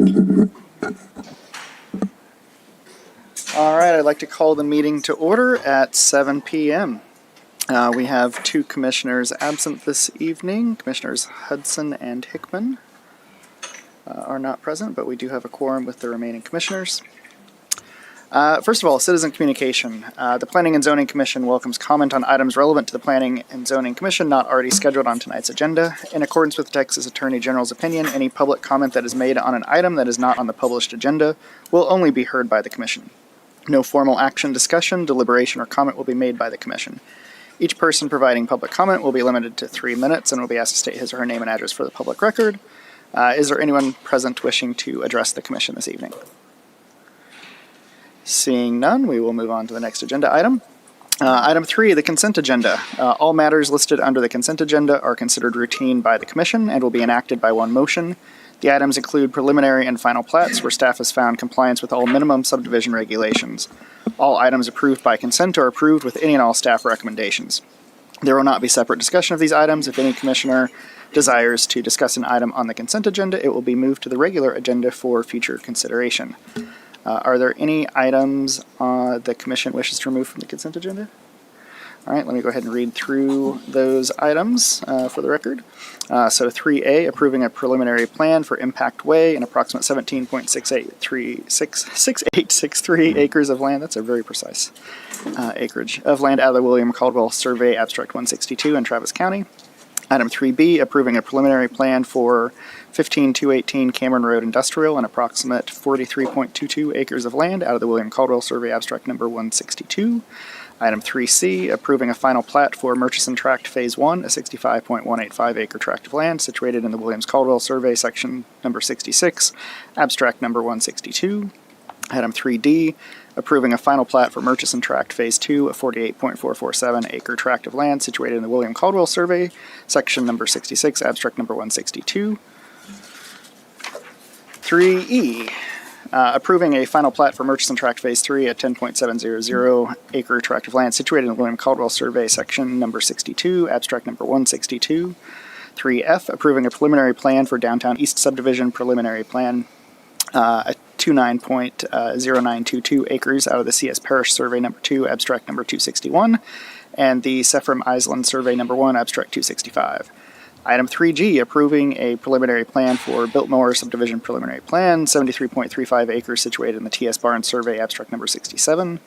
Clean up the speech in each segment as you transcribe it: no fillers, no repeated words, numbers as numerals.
All right, I'd like to call the meeting to order at 7 p.m. We have two commissioners absent this evening. Commissioners Hudson and Hickman are not present, but we do have a quorum with the remaining commissioners. First of all, citizen communication. The Planning and Zoning Commission welcomes comment on items relevant to the Planning and Zoning Commission not already scheduled on tonight's agenda. In accordance with the Texas Attorney General's opinion, any public comment that is made on an item that is not on the published agenda will only be heard by the Commission. No formal action, discussion, deliberation, or comment will be made by the Commission. Each person providing public comment will be limited to 3 minutes and will be asked to state his or her name and address for the public record. Is there anyone present wishing to address the Commission this evening? Seeing none, we will move on to the next agenda item. Item 3, the consent agenda. All matters listed under the consent agenda are considered routine by the Commission and will be enacted by one motion. The items include preliminary and final plats where staff has found compliance with all minimum subdivision regulations. All items approved by consent are approved with any and all staff recommendations. There will not be separate discussion of these items. If any commissioner desires to discuss an item on the consent agenda, it will be moved to the regular agenda for future consideration. Are there any items the Commission wishes to remove from the consent agenda? All right, let me go ahead and read through those items for the record. So 3A, approving a preliminary plan for Impact Way, an approximate 17.6863 acres of land. That's a very precise acreage of land out of the William Caldwell Survey, Abstract 162 in Travis County. Item 3B, approving a preliminary plan for 15218 Cameron Road Industrial, an approximate 43.22 acres of land out of the William Caldwell Survey, Abstract number 162. Item 3C, approving a final plat for Murchison Tract Phase 1, a 65.185 acre tract of land situated in the Williams Caldwell Survey, section number 66, abstract number 162. Item 3D, approving a final plat for Murchison Tract Phase 2, a 48.447 acre tract of land situated in the William Caldwell Survey, section number 66, abstract number 162. 3E, approving a final plat for Murchison Tract Phase 3, a 10.700 acre tract of land situated in the William Caldwell Survey, section number 62, abstract number 162. 3F, approving a preliminary plan for Downtown East Subdivision preliminary plan, a 29.0922 acres out of the CS Parish Survey number 2, abstract number 261, and the Sephram Island Survey number 1, abstract 265. Item 3G, approving a preliminary plan for Biltmore Subdivision preliminary plan, 73.35 acres situated in the TS Barnes Survey, abstract number 67.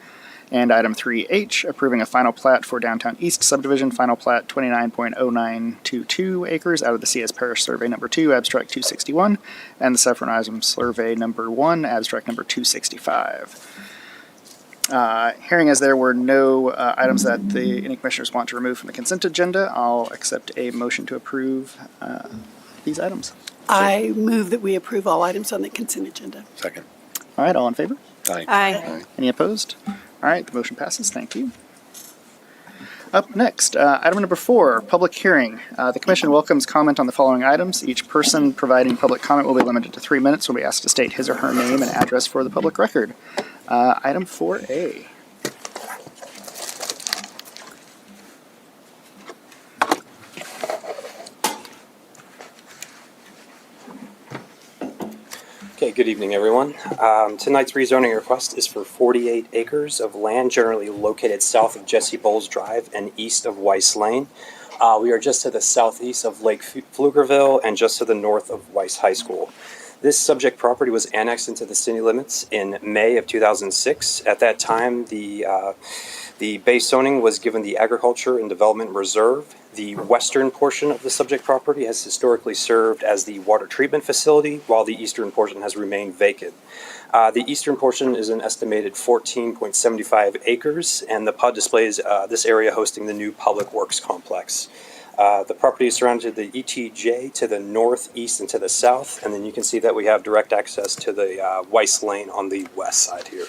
And item 3H, approving a final plat for Downtown East Subdivision, final plat 29.0922 acres out of the CS Parish Survey number 2, abstract 261, and the Sephram Island Survey number 1, abstract number 265. Hearing as there were no items that any commissioners want to remove from the consent agenda, I'll accept a motion to approve these items. I move that we approve all items on the consent agenda. Second. All right, all in favor? Aye. Any opposed? All right, the motion passes. Thank you. Up next, item number 4, public hearing. The Commission welcomes comment on the following items. Each person providing public comment will be limited to 3 minutes. Will be asked to state his or her name and address for the public record. Item 4A. Okay, good evening, everyone. Tonight's rezoning request is for 48 acres of land generally located south of Jesse Bowles Drive and east of Weiss Lane. We are just to the southeast of Lake Pflugerville and just to the north of Weiss High School. This subject property was annexed into the city limits in May of 2006. At that time, the base zoning was given the Agriculture and Development Reserve. The western portion of the subject property has historically served as the water treatment facility, while the eastern portion has remained vacant. The eastern portion is an estimated 14.75 acres, and the PUD displays this area hosting the new Public Works Complex. The property is surrounded by the ETJ to the north, east, and to the south, and then you can see that we have direct access to the Weiss Lane on the west side here.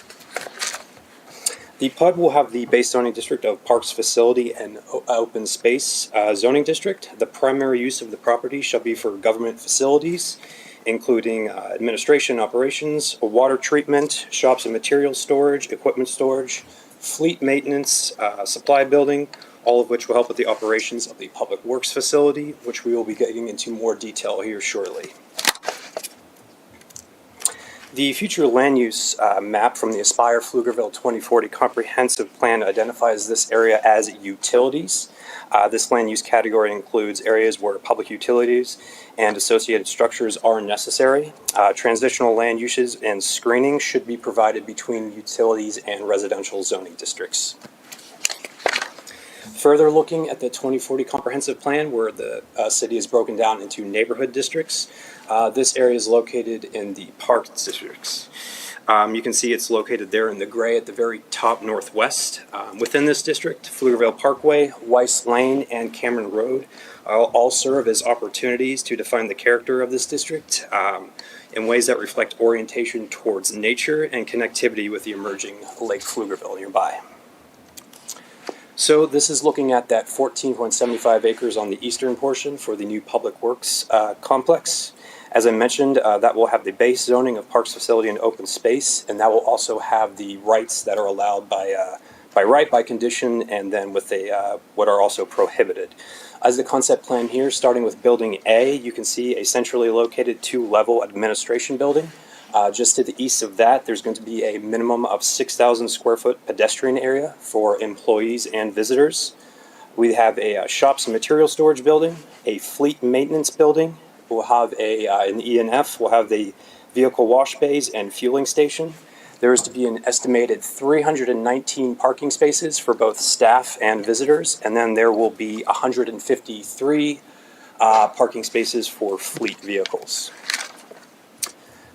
The PUD will have the base zoning district of Parks Facility and Open Space zoning district. The primary use of the property shall be for government facilities, including administration operations, water treatment, shops and materials storage, equipment storage, fleet maintenance, supply building, all of which will help with the operations of the Public Works facility, which we will be getting into more detail here shortly. The future land use map from the Aspire Pflugerville 2040 Comprehensive Plan identifies this area as utilities. This land use category includes areas where public utilities and associated structures are necessary. Transitional land uses and screening should be provided between utilities and residential zoning districts. Further looking at the 2040 Comprehensive Plan, where the city is broken down into neighborhood districts, this area is located in the park districts. You can see it's located there in the gray at the very top northwest. Within this district, Pflugerville Parkway, Weiss Lane, and Cameron Road all serve as opportunities to define the character of this district in ways that reflect orientation towards nature and connectivity with the emerging Lake Pflugerville nearby. So this is looking at that 14.75 acres on the eastern portion for the new Public Works complex. As I mentioned, that will have the base zoning of parks, facility, and open space, and that will also have the rights that are allowed by right, by condition, and then with what are also prohibited. As the concept plan here, starting with Building A, you can see a centrally located 2-level administration building. Just to the east of that, there's going to be a minimum of 6,000 square foot pedestrian area for employees and visitors. We have a shops and material storage building, a fleet maintenance building. We'll have an E&F, we'll have the vehicle wash bays and fueling station. There is to be an estimated 319 parking spaces for both staff and visitors, and then there will be 153 parking spaces for fleet vehicles.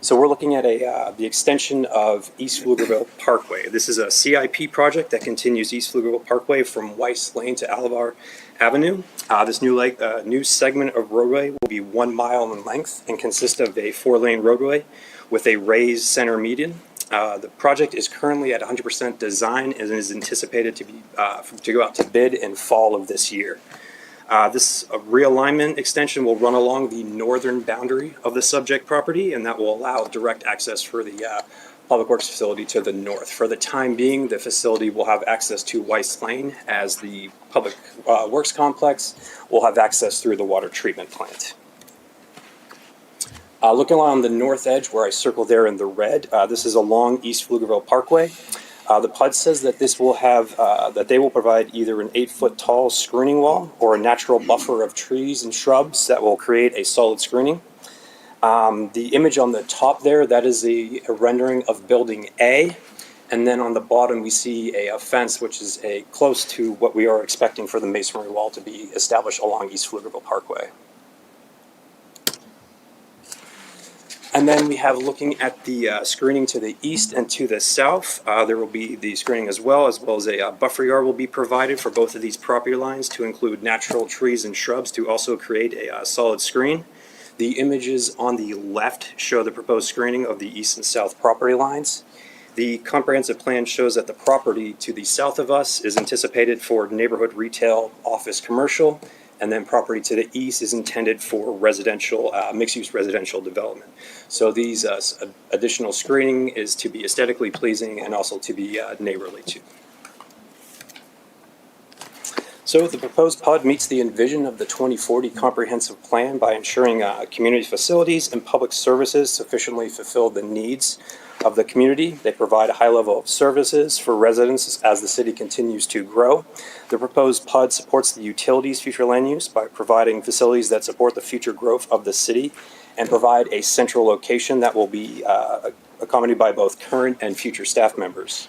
So we're looking at the extension of East Pflugerville Parkway. This is a CIP project that continues East Pflugerville Parkway from Weiss Lane to Alivar Avenue. This new segment of roadway will be 1 mile in length and consist of a 4-lane roadway with a raised center median. The project is currently at 100% design and is anticipated to go out to bid in fall of this year. This realignment extension will run along the northern boundary of the subject property, and that will allow direct access for the Public Works facility to the north. For the time being, the facility will have access to Weiss Lane, as the Public Works complex will have access through the water treatment plant. Looking along the north edge, where I circled there in the red, this is along East Pflugerville Parkway. The PUD says that this will have, that they will provide either an 8-foot tall screening wall or a natural buffer of trees and shrubs that will create a solid screening. The image on the top there, that is a rendering of Building A. And then on the bottom, we see a fence, which is close to what we are expecting for the masonry wall to be established along East Pflugerville Parkway. And then we have, looking at the screening to the east and to the south, there will be the screening as well as a buffer yard will be provided for both of these property lines to include natural trees and shrubs to also create a solid screen. The images on the left show the proposed screening of the east and south property lines. The comprehensive plan shows that the property to the south of us is anticipated for neighborhood retail, office, commercial, and then property to the east is intended for residential, mixed-use residential development. So these additional screening is to be aesthetically pleasing and also to be neighborly too. So the proposed PUD meets the envision of the 2040 Comprehensive Plan by ensuring community facilities and public services sufficiently fulfill the needs of the community. They provide a high level of services for residents as the city continues to grow. The proposed PUD supports the utilities future land use by providing facilities that support the future growth of the city and provide a central location that will be accommodated by both current and future staff members.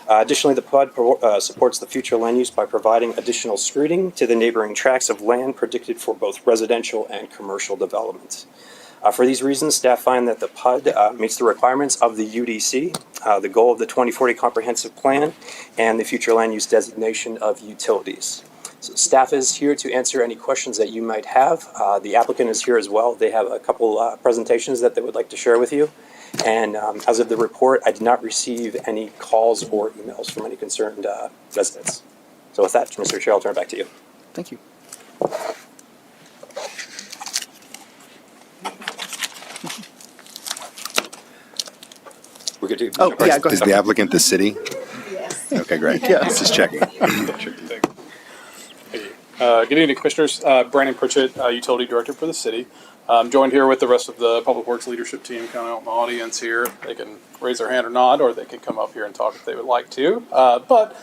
Additionally, the PUD supports the future land use by providing additional screening to the neighboring tracts of land predicted for both residential and commercial development. For these reasons, staff find that the PUD meets the requirements of the UDC, the goal of the 2040 Comprehensive Plan, and the future land use designation of utilities. So staff is here to answer any questions that you might have. The applicant is here as well. They have a couple presentations that they would like to share with you. And as of the report, I did not receive any calls or emails from any concerned residents. So with that, Mr. Chair, I'll turn it back to you. Thank you. We're good to Oh, yeah, go ahead. Is the applicant the city? Yes. Okay, great. Yes. Just checking. Good evening, Commissioners. Brandon Pritchett, Utility Director for the city. I'm joined here with the rest of the Public Works leadership team, kind of out in the audience here. They can raise their hand or nod, or they can come up here and talk if they would like to. But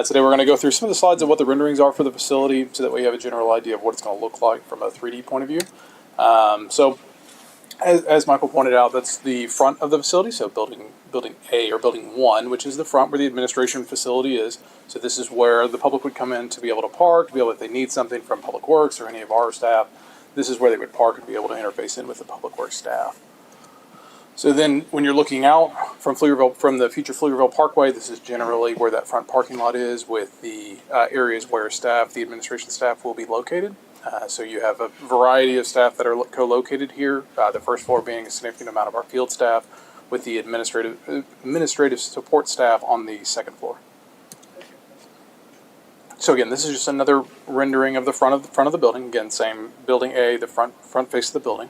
today we're going to go through some of the slides of what the renderings are for the facility so that we have a general idea of what it's going to look like from a 3D point of view. As Michael pointed out, that's the front of the facility, so building A or building 1, which is the front where the administration facility is. So this is where the public would come in to be able to park, to be able, if they need something from Public Works or any of our staff, this is where they would park and be able to interface in with the Public Works staff. So then when you're looking out from the future Pflugerville Parkway, this is generally where that front parking lot is with the areas where the administration staff will be located. So you have a variety of staff that are co-located here, the first floor being a significant amount of our field staff with the administrative support staff on the second floor. So again, this is just another rendering of the front of the building. Again, same building A, the front face of the building.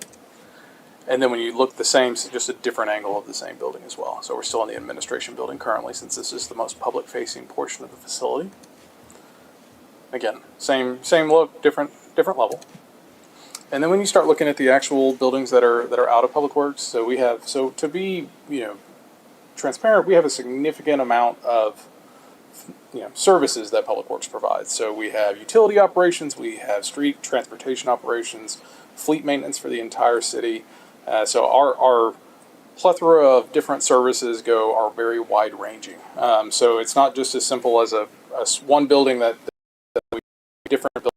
And then when you look the same, it's just a different angle of the same building as well. So we're still in the administration building currently, since this is the most public facing portion of the facility. Again, same look, different level. And then when you start looking at the actual buildings that are out of Public Works, so to be, transparent, we have a significant amount of services that Public Works provides. So we have utility operations, we have street transportation operations, fleet maintenance for the entire city. So our plethora of different services are very wide ranging. So it's not just as simple as a one building that we different buildings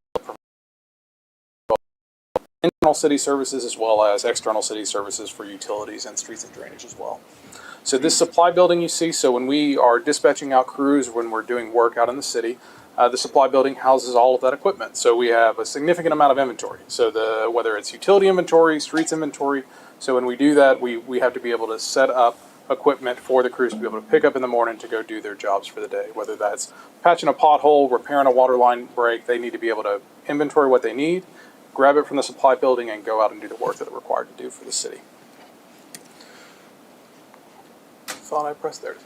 internal city services as well as external city services for utilities and streets and drainage as well. So this supply building you see, so when we are dispatching out crews, when we're doing work out in the city, the supply building houses all of that equipment. So we have a significant amount of inventory. So whether it's utility inventory, streets inventory, so when we do that, we have to be able to set up equipment for the crews to be able to pick up in the morning to go do their jobs for the day. Whether that's patching a pothole, repairing a water line break, they need to be able to inventory what they need, grab it from the supply building, and go out and do the work that they're required to do for the city. Thought I pressed there.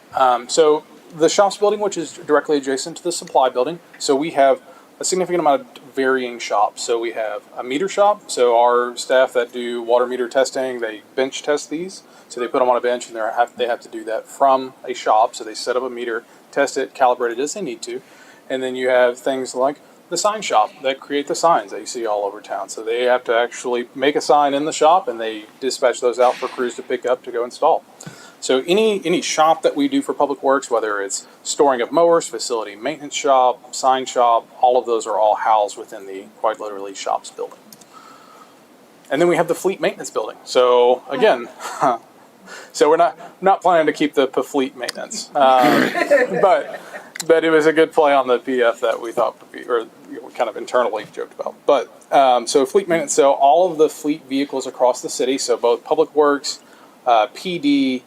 So the shops building, which is directly adjacent to the supply building, so we have a significant amount of varying shops. So we have a meter shop. So our staff that do water meter testing, they bench test these. So they put them on a bench, and they have to do that from a shop. So they set up a meter, test it, calibrate it as they need to. And then you have things like the sign shop that create the signs that you see all over town. So they have to actually make a sign in the shop, and they dispatch those out for crews to pick up to go install. So any shop that we do for Public Works, whether it's storing of mowers, facility maintenance shop, sign shop, all of those are all housed within the, quite literally, shops building. And then we have the fleet maintenance building. So again, so we're not planning to keep the fleet maintenance, but it was a good play on the PF that we thought would be, or we kind of internally joked about. But so fleet maintenance, so all of the fleet vehicles across the city, so both Public Works, PD,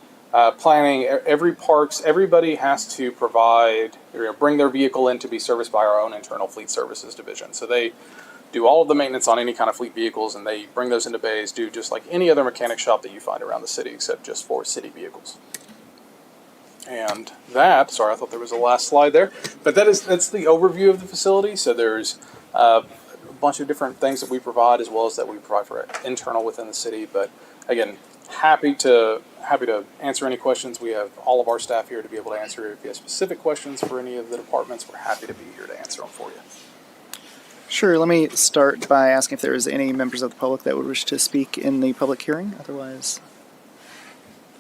planning, everybody has to provide, bring their vehicle in to be serviced by our own internal fleet services division. So they do all of the maintenance on any kind of fleet vehicles, and they bring those into bays, do just like any other mechanic shop that you find around the city, except just for city vehicles. And that, sorry, I thought there was a last slide there, but that's the overview of the facility. So there's a bunch of different things that we provide, as well as that we provide for internal within the city. But again, happy to answer any questions. We have all of our staff here to be able to answer. If you have specific questions for any of the departments, we're happy to be here to answer them for you. Sure, let me start by asking if there is any members of the public that would wish to speak in the public hearing. Otherwise,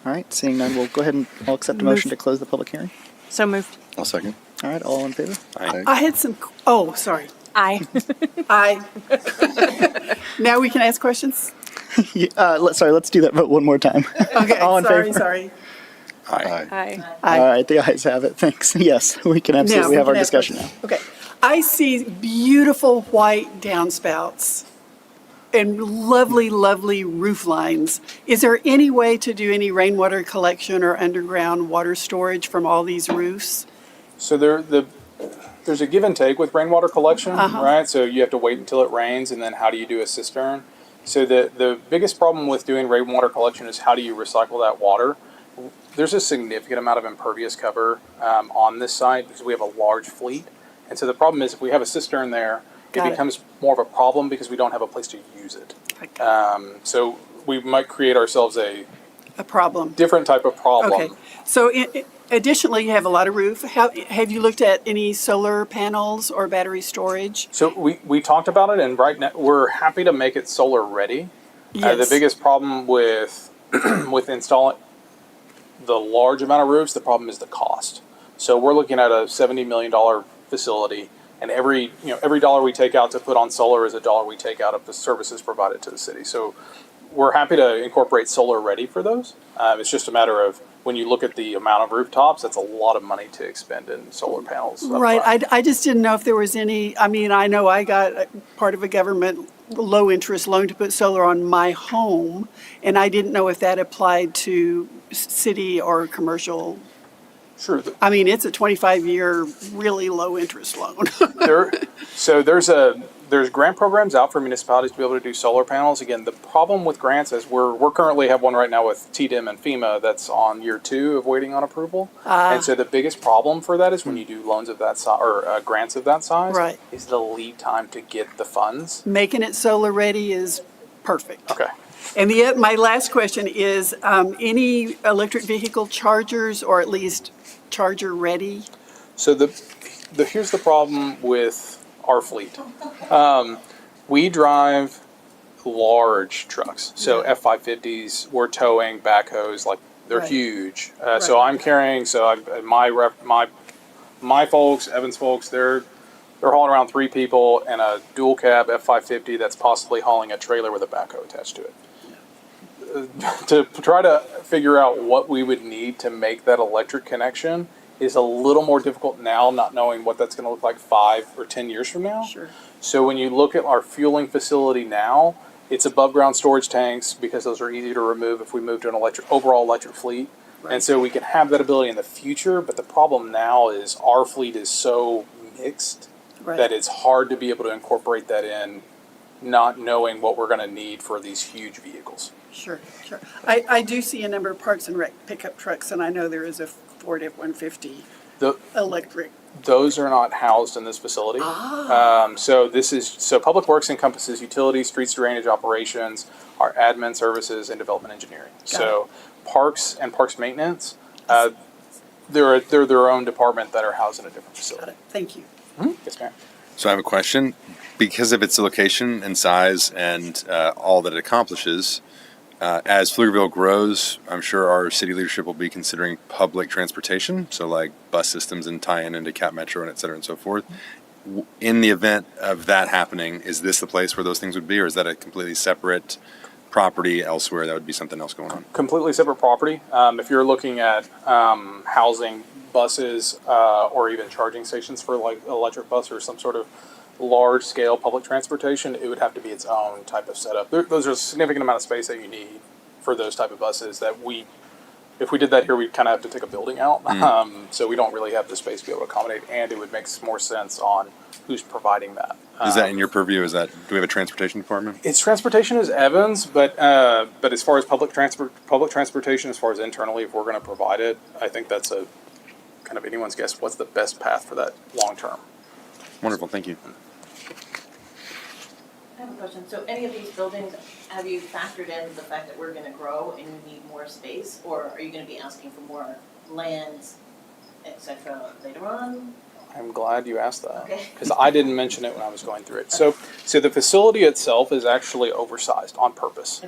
all right, seeing none, we'll go ahead and I'll accept a motion to close the public hearing. So moved. I'll second. All right, all in favor? I had some, oh, sorry. Aye. Now we can ask questions? Sorry, let's do that vote one more time. Okay, All in favor? sorry. Aye. Aye. Aye. All right, the ayes have it. Thanks. Yes, we can absolutely we have our can ask discussion now. questions. Okay. I see beautiful white downspouts and lovely, lovely roof lines. Is there any way to do any rainwater collection or underground water storage from all these roofs? So there's a give and take with rainwater collection, right? So you have to wait until it rains, and then how do you do a cistern? So the biggest problem with doing rainwater collection is how do you recycle that water? There's a significant amount of impervious cover on this site because we have a large fleet. And so the problem is if we have a cistern there Got it. becomes more of a problem because we don't have a place to use it. Okay. So we might create ourselves a A problem. different type of problem. Okay. So additionally, you have a lot of roof. Have you looked at any solar panels or battery storage? So we talked about it, and right now we're happy to make it solar ready. The Yes. biggest problem with with installing the large amount of roofs, the problem is the cost. So we're looking at a $70 million facility, and every dollar we take out to put on solar is a dollar we take out of the services provided to the city. So we're happy to incorporate solar ready for those. It's just a matter of when you look at the amount of rooftops, that's a lot of money to expend in solar panels. up Right. front. I just didn't know if there was any, I mean, I know I got part of a government low interest loan to put solar on my home, and I didn't know if that applied to city or commercial. Sure. I mean, it's a 25-year really low interest loan. So there's grant programs out for municipalities to be able to do solar panels. Again, the problem with grants is we're currently have one right now with TDM and FEMA that's on year 2 of waiting on approval. And so the biggest problem for that is when you do loans of that size or grants of that size, Right. is the lead time to get the funds. Making it solar ready is perfect. Okay. And my last question is, any electric vehicle chargers or at least charger ready? So here's the problem with our fleet. We drive large trucks, so F-550s. We're towing backhoes, like they're Right. huge. So I'm carrying. My folks, Evans folks, they're hauling around 3 people and a dual cab F-550 that's possibly hauling a trailer with a backhoe attached to it. To try to figure out what we would need to make that electric connection is a little more difficult now, not knowing what that's going to look like 5 or 10 years from now. Sure. So when you look at our fueling facility now, it's above ground storage tanks because those are easy to remove if we move to an overall electric fleet. And so we can have that ability in the future, but the problem now is our fleet is so mixed Right. that it's hard to be able to incorporate that in, not knowing what we're going to need for these huge vehicles. Sure, sure. I do see a number of Parks and Rec pickup trucks, and I know there is a Ford F-150 The, electric. Those are not housed in this facility. So Public Works encompasses utilities, streets, drainage operations, our admin services, and development engineering. So parks and parks maintenance, they're their own department that are housed in a different Got facility. it. Thank you. Yes, ma'am. So I have a question. Because of its location and size and all that it accomplishes, as Pflugerville grows, I'm sure our city leadership will be considering public transportation, so like bus systems and tie-in into Cap Metro and et cetera and so forth. In the event of that happening, is this the place where those things would be, or is that a completely separate property elsewhere that would be something else going on? Completely separate property. If you're looking at housing buses or even charging stations for like electric bus or some sort of large-scale public transportation, it would have to be its own type of setup. Those are a significant amount of space that you need for those type of buses that if we did that here, we'd kind of have to take a building out. So we don't really have the space to be able to accommodate, and it would make more sense on who's providing that. Is that in your purview? Do we have a transportation department? Its transportation is Evans, but as far as public transportation, as far as internally, if we're going to provide it, I think that's a kind of anyone's guess. What's the best path for that long term? Wonderful, thank you. I have a question. So any of these buildings, have you factored in the fact that we're gonna grow and we need more space? Or are you gonna be asking for more lands, et cetera, later on? I'm glad you asked that Okay. because I didn't mention it when I was going through it. So the facility itself is actually oversized on purpose.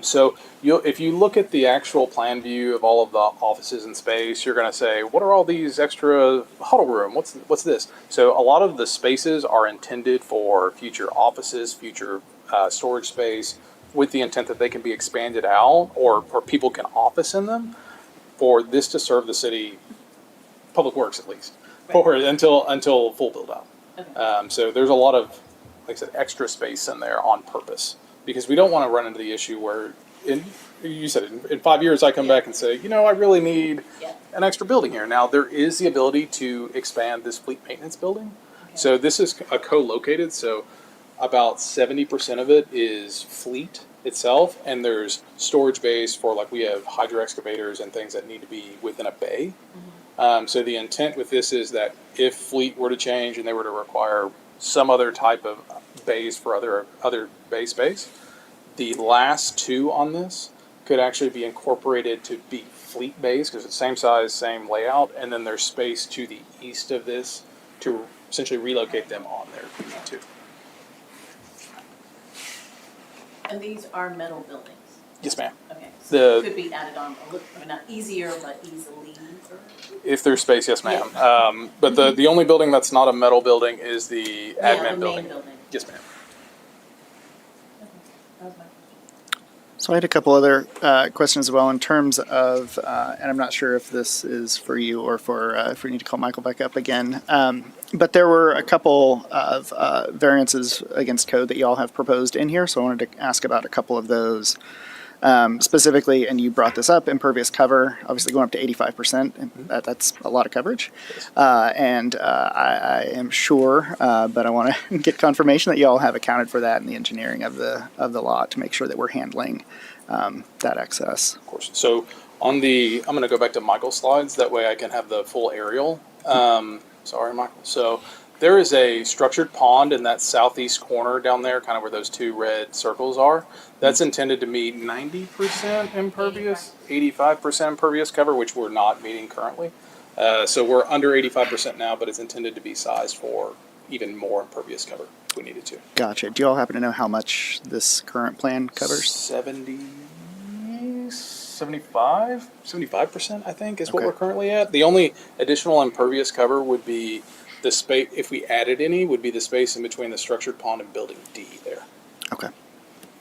So if you look at the actual plan view of all of the offices and space, you're going to say, what are all these extra huddle room? What's this? So a lot of the spaces are intended for future offices, future storage space, with the intent that they can be expanded out or people can office in them for this to serve the city, Public Works at least. Until full build out. Okay. So there's a lot of, like I said, extra space in there on purpose because we don't want to run into the issue where, in 5 years I come back and say, I really need Yeah. an extra building here. Now there is the ability to expand this fleet maintenance building. Okay. So this is a co-located. So about 70% of it is fleet itself, and there's storage bays for we have hydro excavators and things that need to be within a bay. So the intent with this is that if fleet were to change and they were to require some other type of bays for other bay space, the last two on this could actually be incorporated to be fleet bays because it's same size, same layout, and then there's space to the east of this to essentially relocate them on there if we need to. And these are metal buildings? Yes, ma'am. Okay, The- so it could be added on a little, I mean, not easier, but easily, or? If there's space, yes, ma'am. But the only building that's not a metal building is the Yeah, admin the building. main building. Yes, ma'am. Okay, that was my question. So I had a couple other questions as well in terms of, and I'm not sure if this is for you or for if we need to call Michael back up again. But there were a couple of variances against code that you all have proposed in here, so I wanted to ask about a couple of those. Specifically, and you brought this up, impervious cover, obviously going up to 85%, and that's a lot of coverage. I am sure, but I want to get confirmation that you all have accounted for that in the engineering of the lot to make sure that we're handling that excess. Of course. So I'm going to go back to Michael's slides. That way I can have the full aerial. Sorry, Michael. So there is a structured pond in that southeast corner down there, kind of where those two red circles are. That's intended to meet 90% impervious, 85% impervious cover, which we're not meeting currently. So we're under 85% now, but it's intended to be sized for even more impervious cover if we needed to. Gotcha. Do you all happen to know how much this current plan covers? 75%, I think, is what Okay. we're currently at. The only additional impervious cover would be the space, if we added any, would be the space in between the structured pond and building D there. Okay.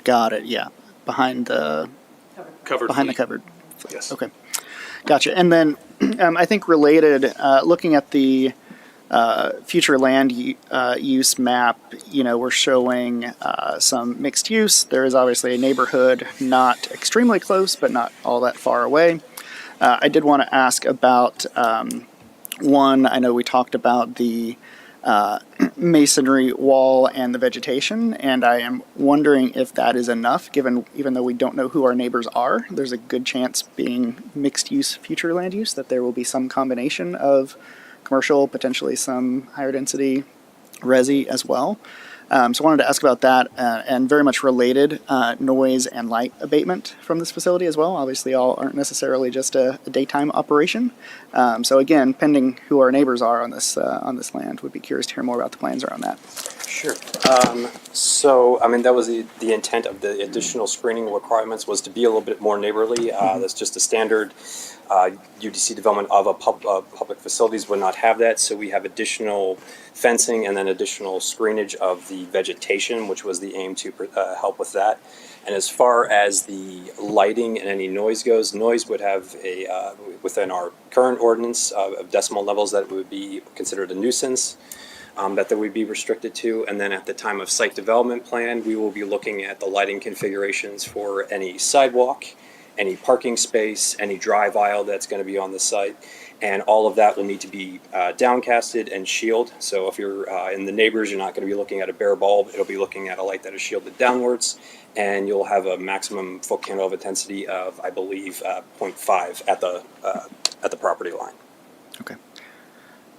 Got it. Yeah. Behind the Covered. behind the fleet. covered. Yes. Okay. Gotcha. And then I think related, looking at the future land use map, we're showing some mixed use. There is obviously a neighborhood not extremely close, but not all that far away. I did want to ask about one, I know we talked about the masonry wall and the vegetation, and I am wondering if that is enough, even though we don't know who our neighbors are, there's a good chance being mixed use future land use that there will be some combination of commercial, potentially some higher density resi as well. So I wanted to ask about that and very much related noise and light abatement from this facility as well. Obviously, all aren't necessarily just a daytime operation. So again, pending who our neighbors are on this land, would be curious to hear more about the plans around that. Sure. That was the intent of the additional screening requirements was to be a little bit more neighborly. That's just a standard UDC development of a public facilities would not have that. So we have additional fencing and then additional screenage of the vegetation, which was the aim to help with that. And as far as the lighting and any noise goes, noise would have within our current ordinance of decimal levels that would be considered a nuisance. That would be restricted to, and then at the time of site development plan, we will be looking at the lighting configurations for any sidewalk, any parking space, any drive aisle that's going to be on the site, and all of that will need to be downcasted and shielded. So if you're in the neighbors, you're not going to be looking at a bare bulb, it'll be looking at a light that is shielded downwards, and you'll have a maximum foot candle of intensity of, I believe, 0.5 at the property line. Okay.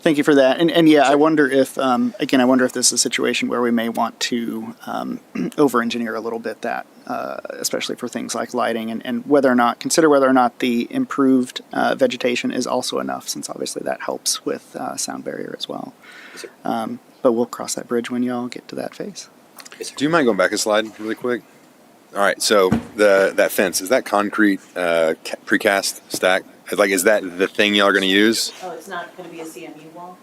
Thank you for that. And yeah, I wonder if, again, this is a situation where we may want to over-engineer a little bit that, especially for things like lighting and consider whether or not the improved vegetation is also enough, since obviously that helps with sound barrier as well. Yes, sir. But we'll cross that bridge when y'all get to that phase. Do you mind going back a slide really quick? All right, so that fence, is that concrete precast stack? Like, is that the thing y'all are going to use? Oh, it's not gonna be a CMU wall?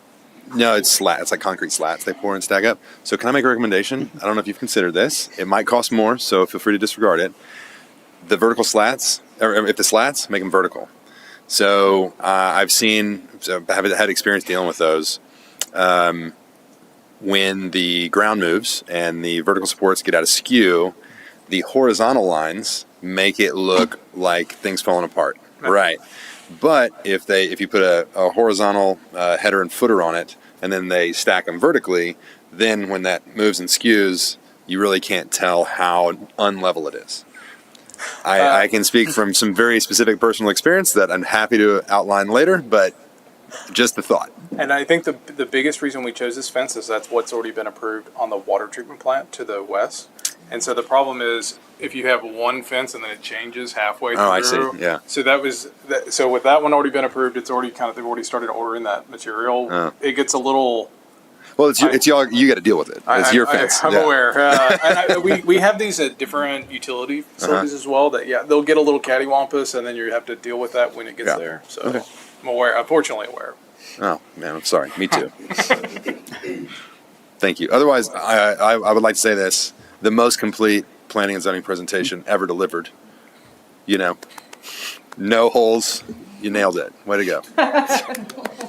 No, it's slat. It's like concrete slats they pour and stack up. So can I make a recommendation? I don't know if you've considered this. It might cost more, so feel free to disregard it. The vertical slats, or if the slats, make them vertical. So I have had experience dealing with those. When the ground moves and the vertical supports get out of skew, the horizontal lines make it look like things falling apart. Right. But if you put a horizontal header and footer on it, and then they stack them vertically, then when that moves and skews, you really can't tell how unlevel it is. I can speak from some very specific personal experience that I'm happy to outline later, but Just the thought. And I think the biggest reason we chose this fence is that's what's already been approved on the water treatment plant to the west. And so the problem is if you have one fence and then it changes halfway through. Oh, I see. Yeah. So so with that one already been approved, it's already they've already started ordering that material. Oh. It gets a little. Well, it's y'all. You got to deal with it. It's your fence. I'm Yeah. aware. We have these at different utility facilities as well. That they'll get a little cattywampus, and then you have to deal with that when it gets Yeah. there. So Okay. I'm aware. Unfortunately, aware. Oh man, I'm sorry. Me too. Thank you. Otherwise, I would like to say this: the most complete planning and zoning presentation ever delivered. You know, no holes. You nailed it. Way to go.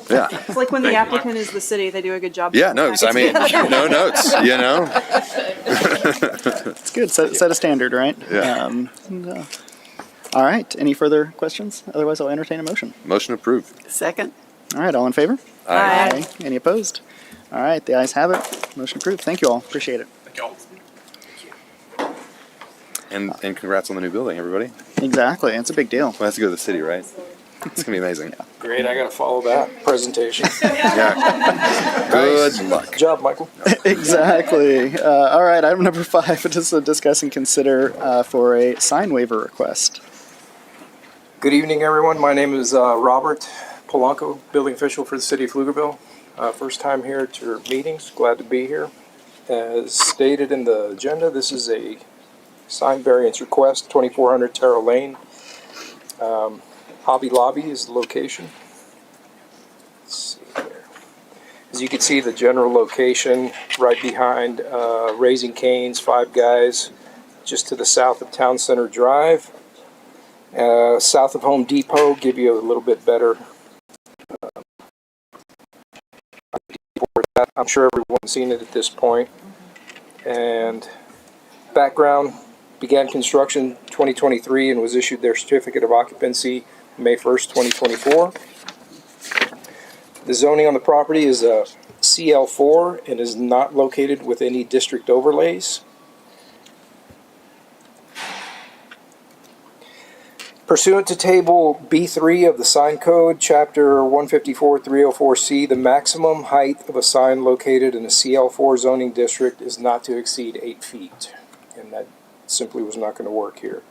Yeah. It's like when the applicant is the city, they do a good job. Yeah. Notes. I mean, no notes. You know. It's good. Set a standard, right? Yeah. All right. Any further questions? Otherwise, I'll entertain a motion. Motion approved. Second. All right. All in favor? Aye. Any opposed? All right. The ayes have it. Motion approved. Thank you all. Appreciate it. Thank y'all. And congrats on the new building, everybody. Exactly. It's a big deal. We'll have to go to the city, right? It's gonna be amazing. Great, I gotta follow that presentation. Yeah. Good luck. Good job, Michael. Exactly. All right. Item number 5 is to discuss and consider for a sign waiver request. Good evening, everyone. My name is Robert Polanco, building official for the city of Pflugerville. First time here at your meetings, glad to be here. As stated in the agenda, this is a sign variance request, 2400 Terrell Lane. Hobby Lobby is the location. Let's see here. As you can see, the general location right behind Raising Cane's, Five Guys, just to the south of Town Center Drive. South of Home Depot, give you a little bit better. I'm sure everyone's seen it at this point. And background, began construction 2023 and was issued their certificate of occupancy May 1st, 2024. The zoning on the property is a CL4 and is not located with any district overlays. Pursuant to Table B3 of the Sign Code, Chapter 154-304C, the maximum height of a sign located in a CL4 zoning district is not to exceed 8 feet. And that simply was not going to work here.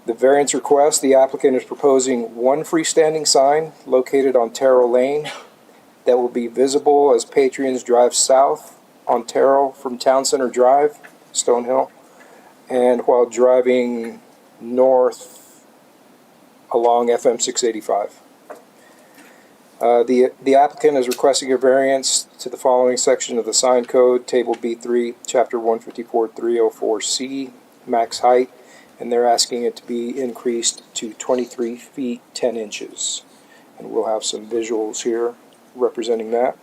The variance request, the applicant is proposing one freestanding sign located on Terrell Lane that will be visible as patrons drive south on Terrell from Town Center Drive, Stonehill, and while driving north along FM 685. The applicant is requesting a variance to the following section of the sign code, Table B3, Chapter 154-304C, max height, and they're asking it to be increased to 23 feet 10 inches. And we'll have some visuals here representing that.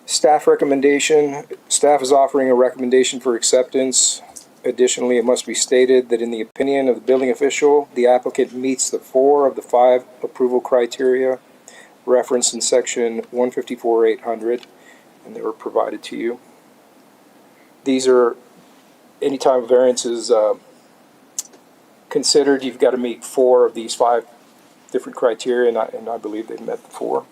Staff recommendation, staff is offering a recommendation for acceptance. Additionally, it must be stated that in the opinion of the building official, the applicant meets the 4 of the 5 approval criteria referenced in section 154-800, and they were provided to you. These are, anytime variance is considered, you've got to meet 4 of these 5 different criteria, and I believe they've met the 4.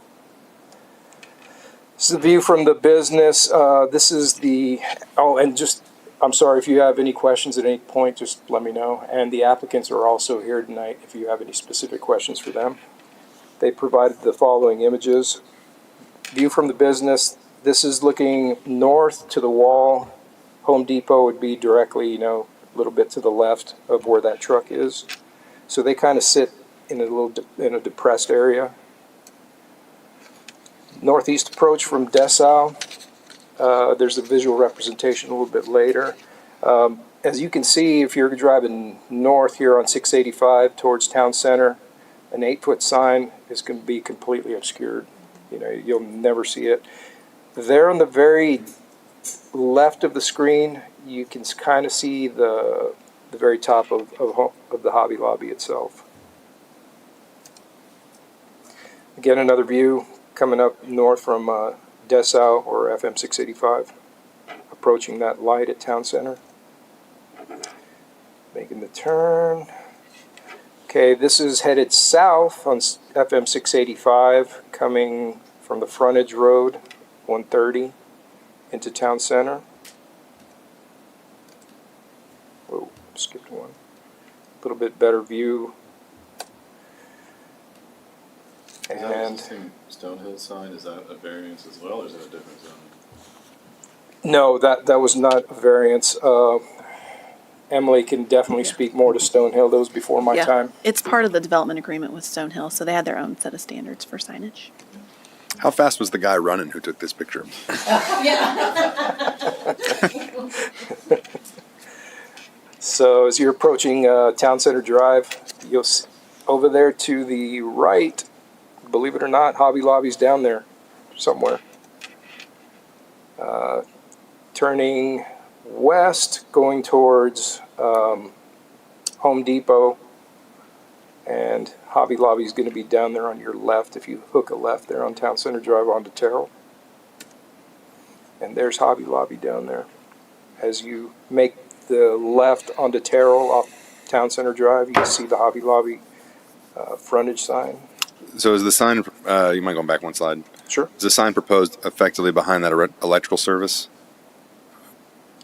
This is the view from the business. This is the, I'm sorry, if you have any questions at any point, just let me know. And the applicants are also here tonight if you have any specific questions for them. They provided the following images. View from the business. This is looking north to the wall. Home Depot would be directly, a little bit to the left of where that truck is. So they kind of sit in a depressed area. Northeast approach from Dessau. There's a visual representation a little bit later. As you can see, if you're driving north here on 685 towards Town Center, an 8-foot sign is going to be completely obscured. You'll never see it. There on the very left of the screen, you can kind of see the very top of the Hobby Lobby itself. Again, another view coming up north from Dessau or FM 685, approaching that light at Town Center. Making the turn. Okay, this is headed south on FM 685, coming from the frontage road, 130, into town center. Oh, skipped one. A little bit better view. Is that And the same Stonehill sign? Is that a variance as well, or is that a different zone? no, that was not a variance. Emily can definitely speak more to Stonehill. That was before my Yeah, time. it's part of the development agreement with Stonehill, so they had their own set of standards for signage. How fast was the guy running who took this picture? So as you're approaching Town Center Drive, you'll see over there to the right, believe it or not, Hobby Lobby's down there somewhere. Turning west, going towards Home Depot, and Hobby Lobby's going to be down there on your left if you hook a left there on Town Center Drive onto Terrell. And there's Hobby Lobby down there. As you make the left onto Terrell off Town Center Drive, you can see the Hobby Lobby frontage sign. So is the sign, you might go back one slide. Sure. Is the sign proposed effectively behind that electrical service?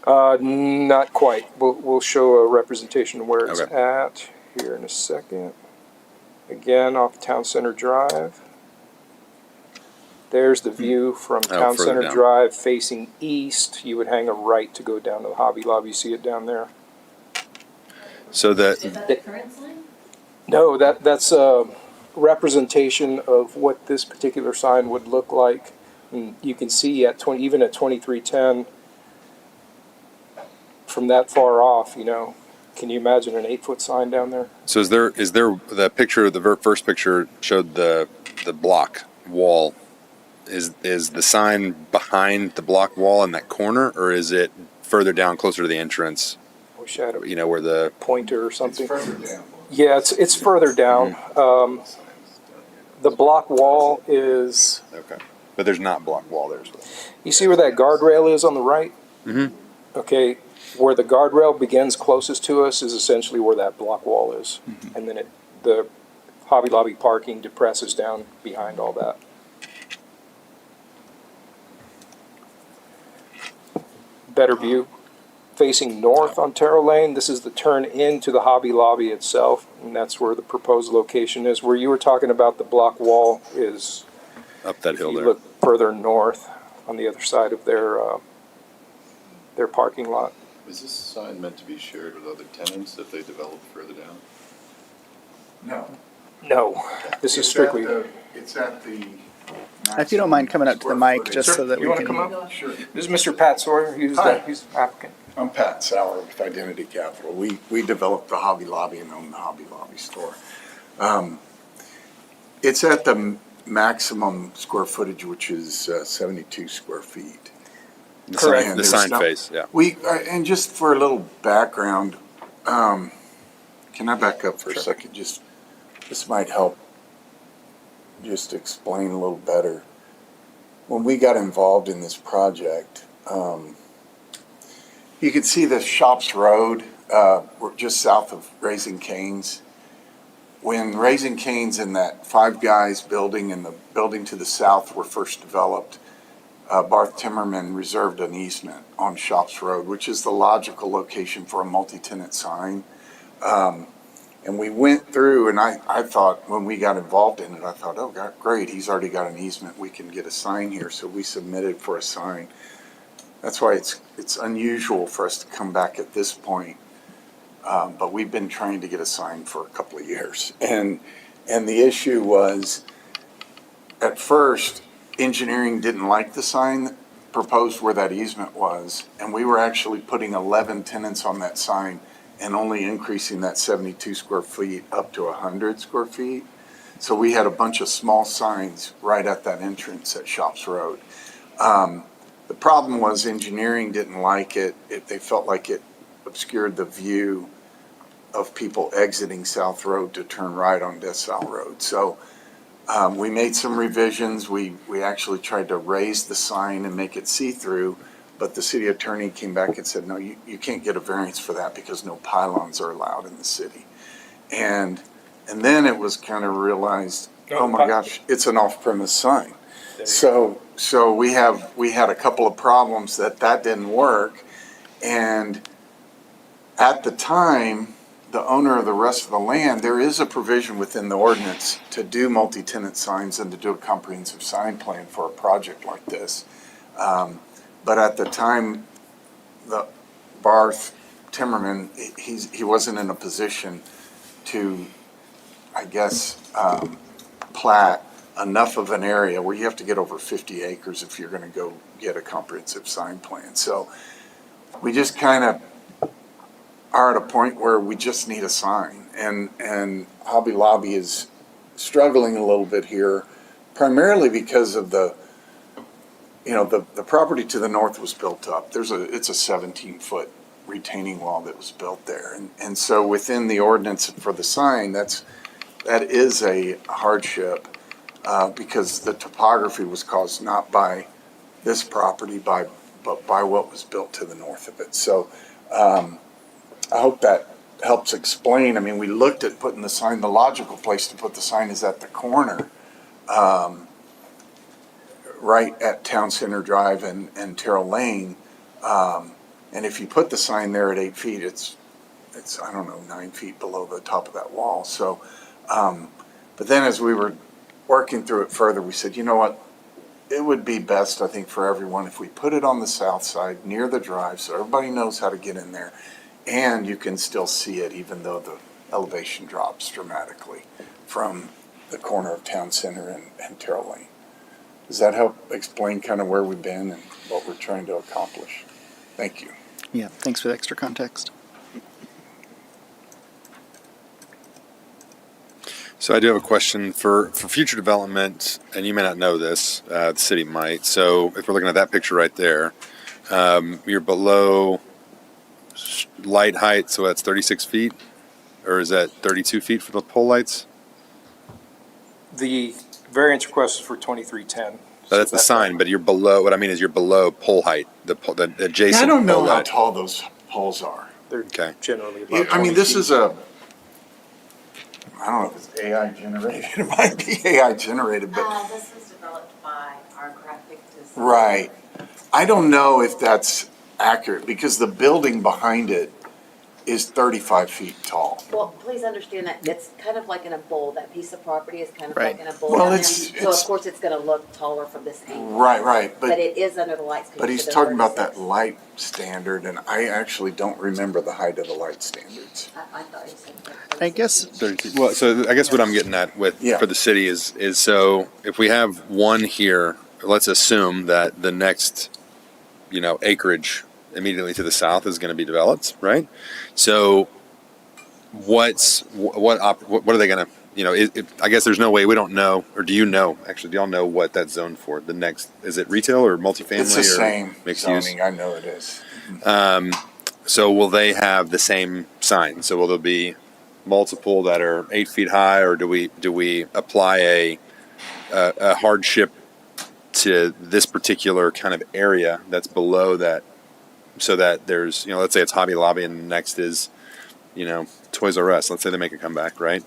Not quite. We'll show a representation of where it's Okay. at here in a second. Again, off Town Center Drive. There's the view from Town further Center down. Drive facing east. You would hang a right to go down to the Hobby Lobby. You see it down there? So that Is that the current sign? No, that's a representation of what this particular sign would look like. And you can see at even at 2310, from that far off, can you imagine an 8-foot sign down there? So is there the picture, the first picture showed the block wall. Is the sign behind the block wall in that corner, or is it further down closer to the entrance? Wish I had a Where the pointer or something. further down. Yeah, it's further down. The block wall is, okay, but there's not block wall there. you see where that guardrail is on the right? Mm-hmm. Okay, where the guardrail begins closest to us is essentially where that block wall is. And then the Hobby Lobby parking depresses down behind all that. Better view. Facing north on Terrell Lane, this is the turn into the Hobby Lobby itself, and that's where the proposed location is. Where you were talking about the block wall is, Up that if hill you there. look further north on the other side of their parking lot. Is this sign meant to be shared with other tenants if they develop further down? No. No, this is strictly. It's at the. If you don't mind coming up to the mic, just so that You we wanna can. come up? Sure. This is Mr. Pat Sawyer, he's Hi. the applicant. I'm Pat Sauer with Identity Capital. We developed the Hobby Lobby and own the Hobby Lobby store. It's at the maximum square footage, which is 72 square feet. The Correct. sign, the There's sign no- face, yeah. And just for a little background, can I back up for a second? This might help just explain a little better. When we got involved in this project, you could see the Shops Road, we're just south of Raising Cane's. When Raising Cane's and that Five Guys building and the building to the south were first developed, Barth Timmerman reserved an easement on Shops Road, which is the logical location for a multi-tenant sign. And we went through, and I thought, when we got involved in it, I thought, oh, God, great, he's already got an easement, we can get a sign here, so we submitted for a sign. That's why it's unusual for us to come back at this point, but we've been trying to get a sign for a couple of years. And the issue was, at first, engineering didn't like the sign proposed where that easement was, and we were actually putting 11 tenants on that sign and only increasing that 72 square feet up to 100 square feet. So we had a bunch of small signs right at that entrance at Shops Road. The problem was engineering didn't like it. They felt like it obscured the view of people exiting South Road to turn right on DeSalle Road. So we made some revisions. We actually tried to raise the sign and make it see-through, but the city attorney came back and said, no, you can't get a variance for that because no pylons are allowed in the city. And then it was kind of realized, oh my gosh, it's an off-premise sign. So we had a couple of problems that didn't work. And at the time, the owner of the rest of the land, there is a provision within the ordinance to do multi-tenant signs and to do a comprehensive sign plan for a project like this. But at the time, the Barth Timmerman, he wasn't in a position to, I guess, plat enough of an area where you have to get over 50 acres if you're going to go get a comprehensive sign plan. So we just kind of are at a point where we just need a sign. And Hobby Lobby is struggling a little bit here, primarily because of the property to the north was built up. It's a 17-foot retaining wall that was built there. And so within the ordinance for the sign, that is a hardship because the topography was caused not by this property, but by what was built to the north of it. So I hope that helps explain. I mean, we looked at putting the sign, the logical place to put the sign is at the corner, right at Town Center Drive and Terrell Lane. And if you put the sign there at 8 feet, it's I don't know, 9 feet below the top of that wall. So, but then as we were working through it further, we said, you know what? It would be best, I think, for everyone if we put it on the south side near the drive so everybody knows how to get in there. And you can still see it even though the elevation drops dramatically from the corner of Town Center and Terrell Lane. Does that help explain kind of where we've been and what we're trying to accomplish? Thank you. Yeah, thanks for the extra context. So I do have a question for future development, and you may not know this, the city might. So if we're looking at that picture right there, you're below light height, so that's 36 feet, or is that 32 feet for the pole lights? The variance request is for 2310. So that's the sign, but you're below, what I mean is you're below pole height, the adjacent I don't know pole how height. tall those poles are. They're Okay. generally about I mean, 20 this feet. is I don't know if it's AI generated. It might be AI generated, but This was developed by our graphic designer. right. I don't know if that's accurate because the building behind it is 35 feet tall. Well, please understand that it's kind of like in a bowl. That piece of property is kind of Right. like in a bowl. Well, down there. it's- So of course it's gonna look taller from this angle. Right, But it is under the lights. But he's talking about that light standard, and I actually don't remember the height of the light standards. I thought you said that. I guess 32. Well, so I guess what I'm getting at with Yeah. for the city is so if we have one here, let's assume that the next, acreage immediately to the south is going to be developed, right? So what are they going to, I guess there's no way we don't know, or do you know, actually, do y'all know what that's zoned for? The next, is it retail or multifamily It's the or same mixed use? zoning, I know it is. So will they have the same sign? So will there be multiple that are 8 feet high, or do we apply a hardship to this particular kind of area that's below that, so that there's, let's say it's Hobby Lobby and the next is, Toys R Us. Let's say they make a comeback, right?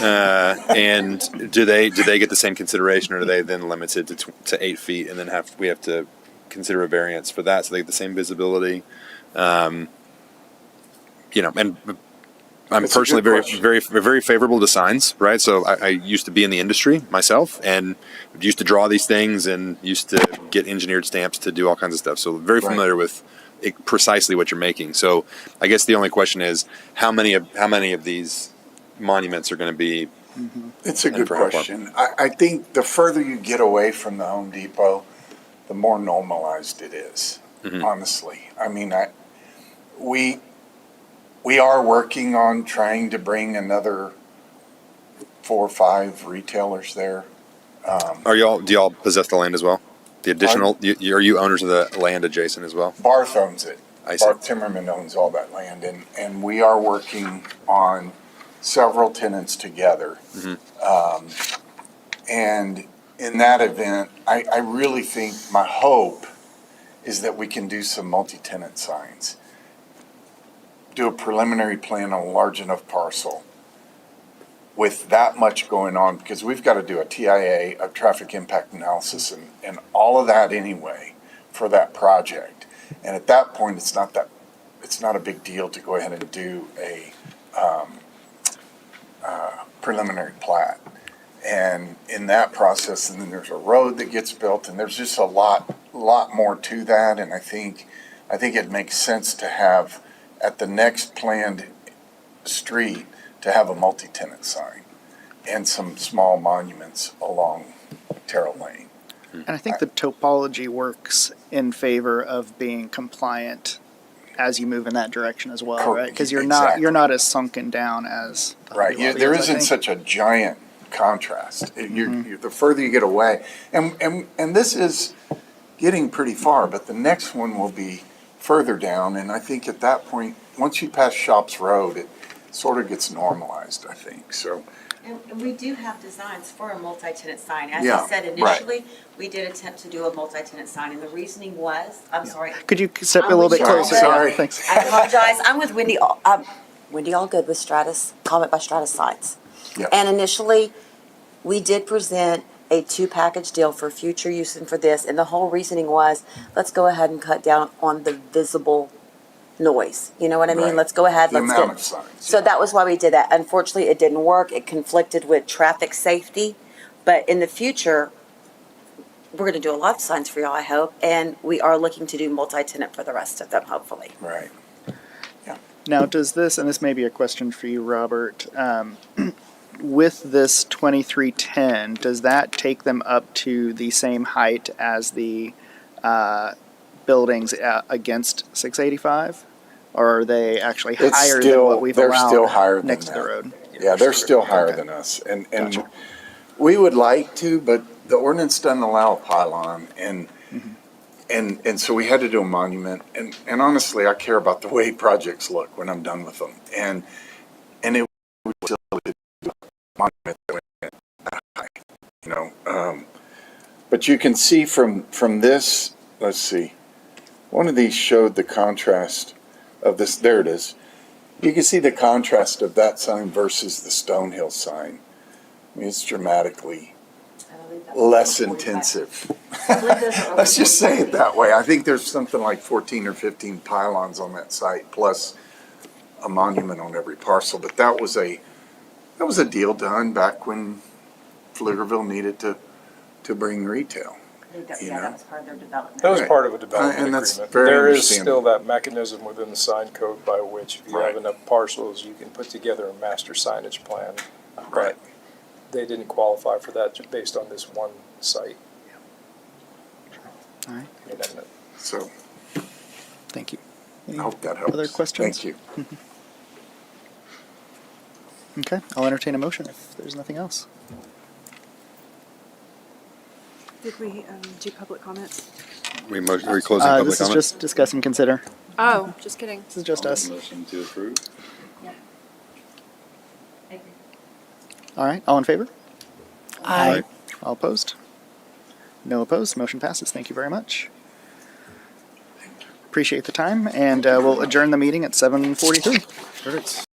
And do they get the same consideration, or are they then limited to 8 feet, and then we have to consider a variance for that so they get the same visibility? And I'm That's a personally good very, question. very, very favorable to signs, right? So I used to be in the industry myself and used to draw these things and used to get engineered stamps to do all kinds of stuff. So very Right. familiar with precisely what you're making. So I guess the only question is how many of these monuments are going to be? It's a And good for how far? question. I think the further you get away from the Home Depot, the more normalized it is, honestly. I mean, we are working on trying to bring another 4 or 5 retailers there. Do y'all possess the land as well? The additional, are you owners of the land adjacent as well? Barth owns it. I see. Barth Timmerman owns all that land, and we are working on several tenants together. And in that event, I really think, my hope is that we can do some multi-tenant signs. Do a preliminary plan on a large enough parcel. with that much going on, because we've got to do a TIA, a traffic impact analysis, and all of that anyway for that project. And at that point, it's not a big deal to go ahead and do a preliminary plat. And in that process, and then there's a road that gets built, and there's just a lot more to that. And I think it makes sense to have, at the next planned street, to have a multi-tenant sign and some small monuments along Terrell Lane. And I think the topology works in favor of being compliant as you move in that direction as well, Correct. right? Because you're Exactly. not as sunken down as the Right, Hobby Lobby there is, I isn't think. such a giant contrast. The further you get away, and this is getting pretty far, but the next one will be further down, and I think at that point, once you pass Shops Road, it sort of gets normalized, I think, so. And we do have designs for a multi-tenant sign. As Yeah, you said right. initially, we did attempt to do a multi-tenant sign, and the reasoning was, I'm sorry, Could you step a I'm little bit with closer? you. Sorry. Thanks. I apologize. I'm with Wendy, Wendy Allgood with Stratus, Comment by Stratus Signs. Yeah. And initially, we did present a two-package deal for future use and for this, and the whole reasoning was, let's go ahead and cut down on the visible noise. You know what I mean? Right. Let's go ahead, The let's amount get. of signs. So that was why we did that. Unfortunately, it didn't work. It conflicted with traffic safety. But in the future, we're gonna do a lot of signs for y'all, I hope, and we are looking to do multi-tenant for the rest of them, hopefully. Right. Now, does this, and this may be a question for you, Robert, with this 2310, does that take them up to the same height as the buildings against 685? Or are they actually It's higher than still, what we've they're allowed still higher than next to the that. road? Yeah, they're still higher Okay. than us, and Gotcha. we would like to, but the ordinance doesn't allow a pylon, and so we had to do a monument, and honestly, I care about the way projects look when I'm done with them, and it was still a monument that went that high, you know. But you can see from this, let's see, one of these showed the contrast of this. There it is. You can see the contrast of that sign versus the Stonehill sign. I mean, it's dramatically less intensive. Let's just say it that way. I think there's something like 14 or 15 pylons on that site, plus a monument on every parcel. But that was a deal done back when Pflugerville needed to bring retail. You know? that was part of their development. That was Right. part of a development And that's agreement. very There is understandable. still that mechanism within the sign code by which if you Right. have enough parcels, you can put together a master signage plan. Right. But they didn't qualify for that just based on this one site. All right, And So thank you. I hope that helps. Other questions? Thank you. Okay, I'll entertain a motion if there's nothing else. Did we do public comments? We closing public This is comment? just discuss and consider. Oh, just kidding. This is just I'll us. make a motion to approve. All right, all in favor? Aye. All opposed? No opposed, motion passes. Thank you very much. Appreciate the time, and we'll adjourn the meeting at 7:43. Perfect.